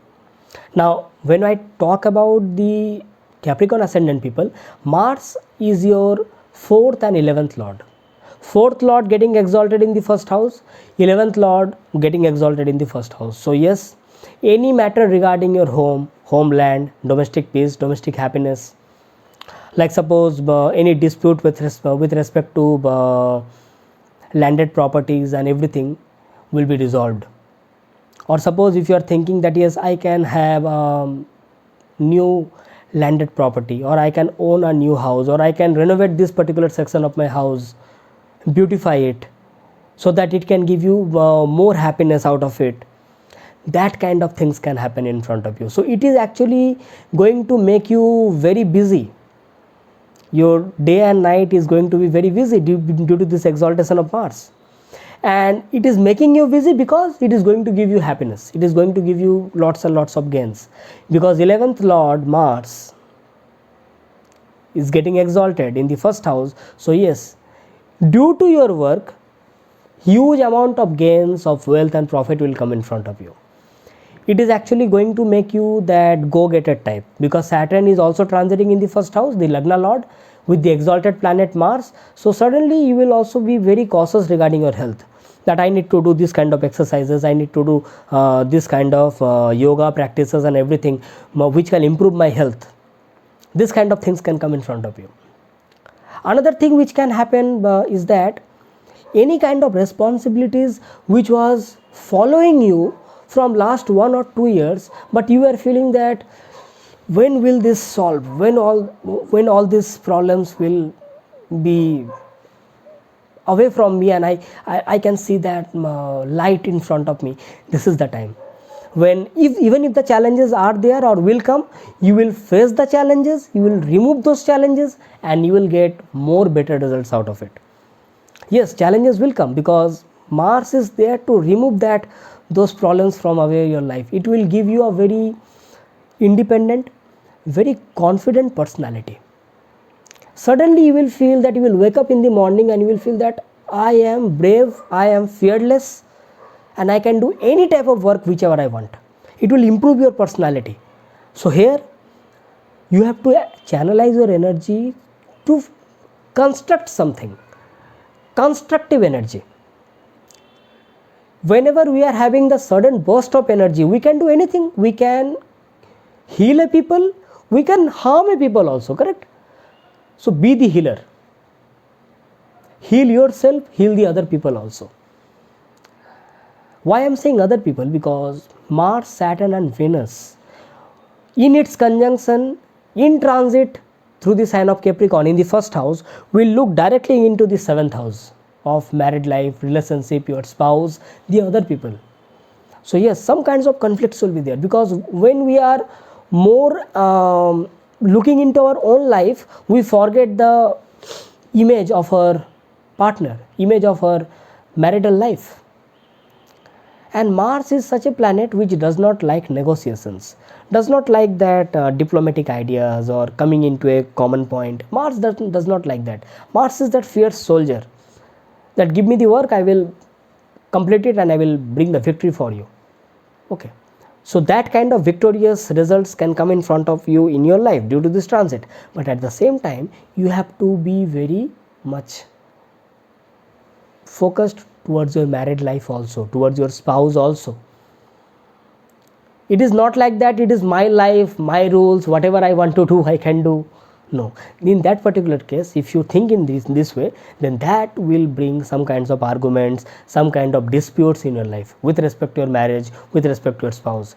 Now, when I talk about the Capricorn ascendant people, Mars is your 4th and 11th lord. 4th lord getting exalted in the first house, 11th lord getting exalted in the first house. So yes, any matter regarding your home, homeland, domestic peace, domestic happiness, like suppose any dispute with respect to landed properties and everything will be resolved. Or suppose if you are thinking that yes, I can have new landed property, or I can own a new house, or I can renovate this particular section of my house, beautify it so that it can give you more happiness out of it. That kind of things can happen in front of you. So it is actually going to make you very busy. Your day and night is going to be very busy due to this exaltation of Mars. And it is making you busy because it is going to give you happiness. It is going to give you lots and lots of gains. Because 11th Lord Mars is getting exalted in the first house. So yes, due to your work, huge amount of gains of wealth and profit will come in front of you. It is actually going to make you that go-getter type, because Saturn is also transiting in the first house, the Lagna Lord, with the exalted planet Mars. So suddenly you will also be very cautious regarding your health, that I need to do this kind of exercises, I need to do this kind of yoga practices and everything which can improve my health. This kind of things can come in front of you. Another thing which can happen is that any kind of responsibilities which was following you from last 1 or 2 years, but you are feeling that when will this solve, when all these problems will be away from me and I can see that light in front of me. This is the time when even if the challenges are there or will come, you will face the challenges, you will remove those challenges, and you will get more better results out of it. Yes, challenges will come because Mars is there to remove those problems from away your life. It will give you a very independent, very confident personality. Suddenly you will feel that you will wake up in the morning and you will feel that I am brave, I am fearless, and I can do any type of work whichever I want. It will improve your personality. So here you have to channelize your energy to construct something, constructive energy. Whenever we are having the sudden burst of energy, we can do anything. We can heal a people, we can harm a people also, correct? So be the healer. Heal yourself, heal the other people also. Why I am saying other people? Because Mars, Saturn and Venus in its conjunction, in transit through the sign of Capricorn in the first house, will look directly into the 7th house of married life, relationship, your spouse, the other people. So yes, some kinds of conflicts will be there, because when we are more looking into our own life, we forget the image of our partner, image of our marital life. And Mars is such a planet which does not like negotiations, does not like that diplomatic ideas or coming into a common point. Mars does not like that. Mars is that fierce soldier that give me the work, I will complete it and I will bring the victory for you. Okay. So that kind of victorious results can come in front of you in your life due to this transit. But at the same time, you have to be very much focused towards your married life also, towards your spouse also. It is not like that it is my life, my rules, whatever I want to do, I can do. No. In that particular case, if you think in this way, then that will bring some kinds of arguments, some kind of disputes in your life with respect to your marriage, with respect to your spouse.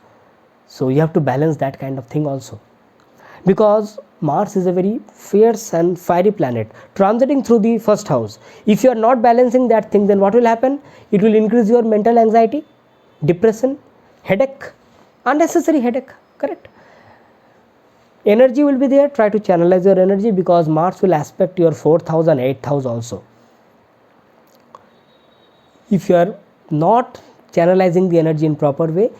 So you have to balance that kind of thing also. Because Mars is a very fierce and fiery planet transiting through the first house. If you are not balancing that thing, then what will happen? It will increase your mental anxiety, depression, headache, unnecessary headache, correct? Energy will be there. Try to channelize your energy, because Mars will aspect your 4th house and 8th house also. If you are not channelizing the energy in proper way,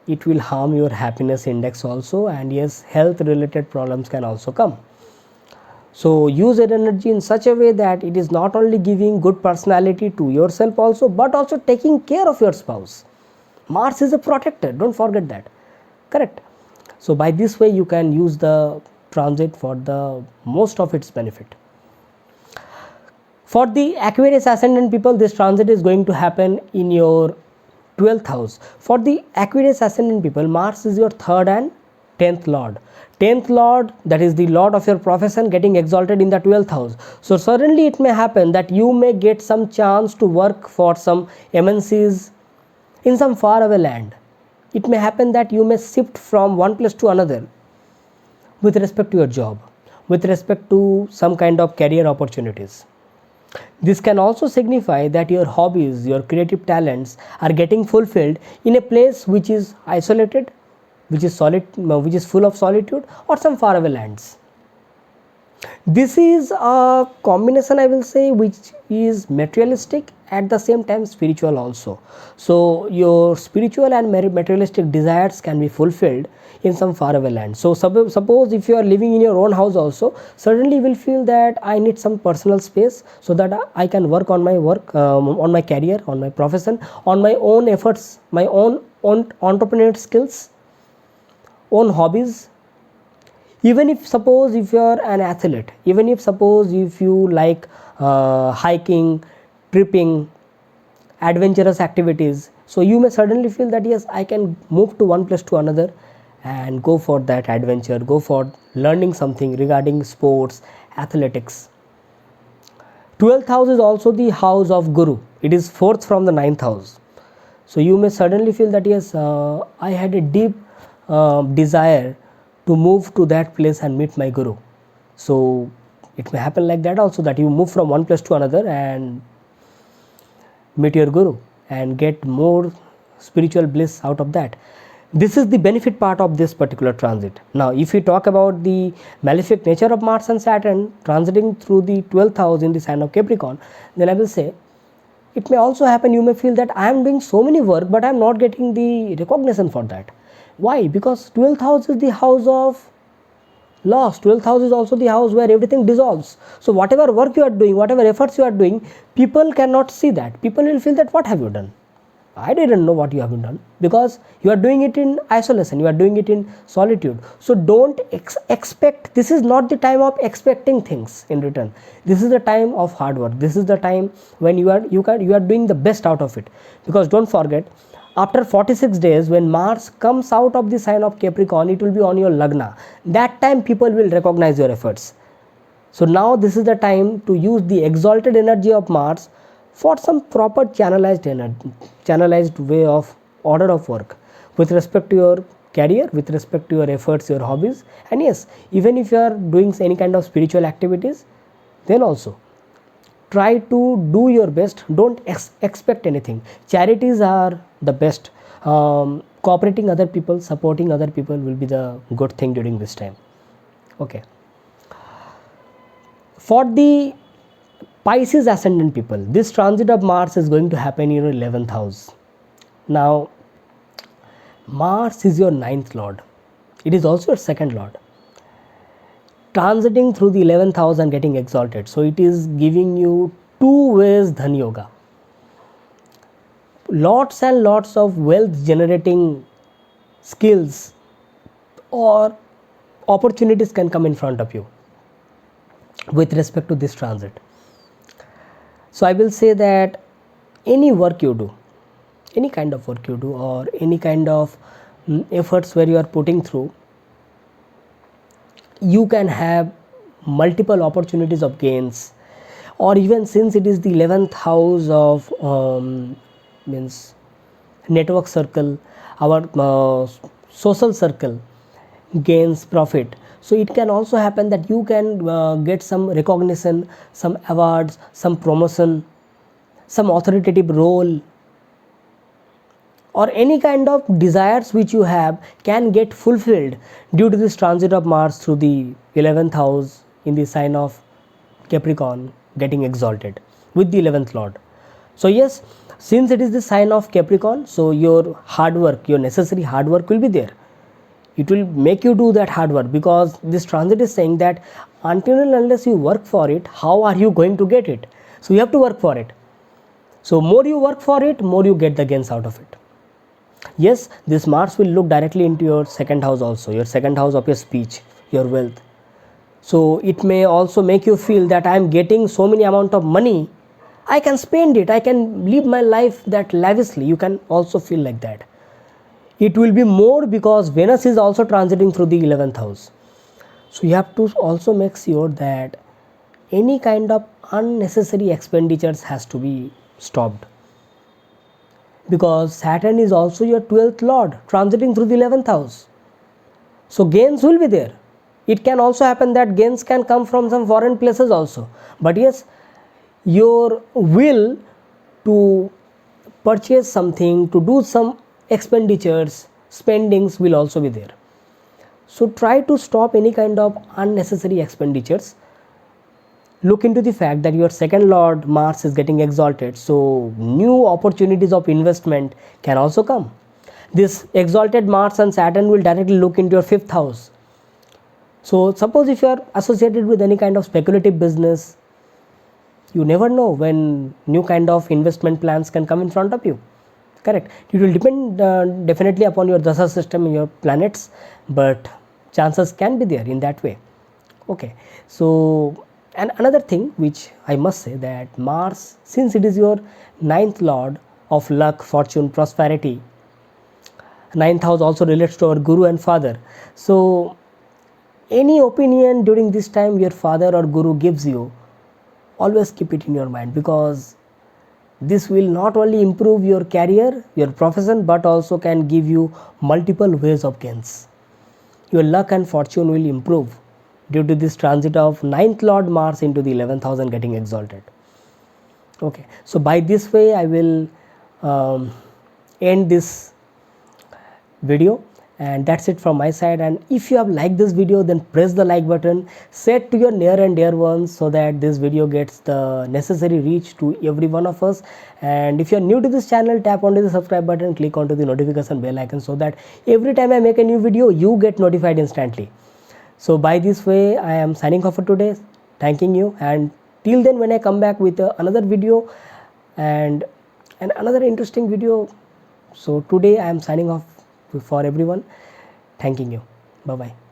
it will harm your happiness index also, and yes, health related problems can also come. So use your energy in such a way that it is not only giving good personality to yourself also, but also taking care of your spouse. Mars is a protector, don't forget that, correct? So by this way you can use the transit for the most of its benefit. For the Aquarius ascendant people, this transit is going to happen in your 12th house. For the Aquarius ascendant people, Mars is your 3rd and 10th lord. 10th lord, that is the lord of your profession, getting exalted in the 12th house. So suddenly it may happen that you may get some chance to work for some MNCs in some faraway land. It may happen that you may shift from one place to another with respect to your job, with respect to some kind of career opportunities. This can also signify that your hobbies, your creative talents are getting fulfilled in a place which is isolated, which is full of solitude, or some faraway lands. This is a combination, I will say, which is materialistic, at the same time spiritual also. So your spiritual and materialistic desires can be fulfilled in some faraway land. So suppose if you are living in your own house also, suddenly you will feel that I need some personal space so that I can work on my on my career, on my profession, on my own efforts, my own entrepreneurial skills, own hobbies. Even if suppose if you are an athlete, even if suppose if you like hiking, tripping, adventurous activities, so you may suddenly feel that yes, I can move to one place to another and go for that adventure, go for learning something regarding sports, athletics. 12th house is also the house of Guru. It is 4th from the 9th house. So you may suddenly feel that yes, I had a deep desire to move to that place and meet my Guru. So it may happen like that also, that you move from one place to another and meet your Guru and get more spiritual bliss out of that. This is the benefit part of this particular transit. Now if we talk about the malefic nature of Mars and Saturn transiting through the 12th house in the sign of Capricorn, then I will say it may also happen, you may feel that I am doing so many work but I am not getting the recognition for that. Why? Because 12th house is the house of loss. 12th house is also the house where everything dissolves. So whatever work you are doing, whatever efforts you are doing, people cannot see that. People will feel that what have you done? I didn't know what you have done, because you are doing it in isolation, you are doing it in solitude. So don't expect, this is not the time of expecting things in return. This is the time of hard work. This is the time when you are doing the best out of it. Because don't forget, after 46 days, when Mars comes out of the sign of Capricorn, it will be on your Lagna. That time people will recognize your efforts. So now this is the time to use the exalted energy of Mars for some proper channelized way of order of work with respect to your career, with respect to your efforts, your hobbies. And yes, even if you are doing any kind of spiritual activities, then also try to do your best. Don't expect anything. Charities are the best. Cooperating other people, supporting other people will be the good thing during this time. Okay. For the Pisces ascendant people, this transit of Mars is going to happen in your 11th house. Now, Mars is your 9th lord. It is also your 2nd lord. Transiting through the 11th house and getting exalted. So it is giving you 2 ways Dhan Yoga. Lots and lots of wealth generating skills or opportunities can come in front of you with respect to this transit. So I will say that any work you do, any kind of work you do, or any kind of efforts where you are putting through, you can have multiple opportunities of gains. Or even since it is the 11th house of means network circle, our social circle gains profit. So it can also happen that you can get some recognition, some awards, some promotion, some authoritative role, or any kind of desires which you have can get fulfilled due to this transit of Mars through the 11th house in the sign of Capricorn getting exalted with the 11th lord. So yes, since it is the sign of Capricorn, so your hard work, your necessary hard work will be there. It will make you do that hard work, because this transit is saying that until and unless you work for it, how are you going to get it? So you have to work for it. So more you work for it, more you get the gains out of it. Yes, this Mars will look directly into your second house also, your second house of your speech, your wealth. So it may also make you feel that I am getting so many amount of money, I can spend it, I can live my life that lavishly. You can also feel like that. It will be more because Venus is also transiting through the 11th house. So you have to also make sure that any kind of unnecessary expenditures has to be stopped, because Saturn is also your 12th lord transiting through the 11th house. So gains will be there. It can also happen that gains can come from some foreign places also, but yes, your will to purchase something, to do some expenditures, spendings will also be there. So try to stop any kind of unnecessary expenditures. Look into the fact that your second lord Mars is getting exalted, so new opportunities of investment can also come. This exalted Mars and Saturn will directly look into your 5th house. So suppose if you are associated with any kind of speculative business, you never know when new kind of investment plans can come in front of you. Correct. It will depend definitely upon your dasha system and your planets, but chances can be there in that way. Okay. So, and another thing which I must say, that Mars, since it is your 9th lord of luck, fortune, prosperity, 9th house also relates to our guru and father. So any opinion during this time your father or guru gives you, always keep it in your mind, because this will not only improve your career, your profession, but also can give you multiple ways of gains. Your luck and fortune will improve due to this transit of 9th lord Mars into the 11th house and getting exalted. Okay, so by this way I will end this video, and that's it from my side. And if you have liked this video, then press the like button, share to your near and dear ones, so that this video gets the necessary reach to every one of us. And if you are new to this channel, tap onto the subscribe button, click onto the notification bell icon, so that every time I make a new video you get notified instantly. So by this way I am signing off for today, thanking you, and till then when I come back with another video and another interesting video. So today I am signing off for everyone, thanking you. Bye bye.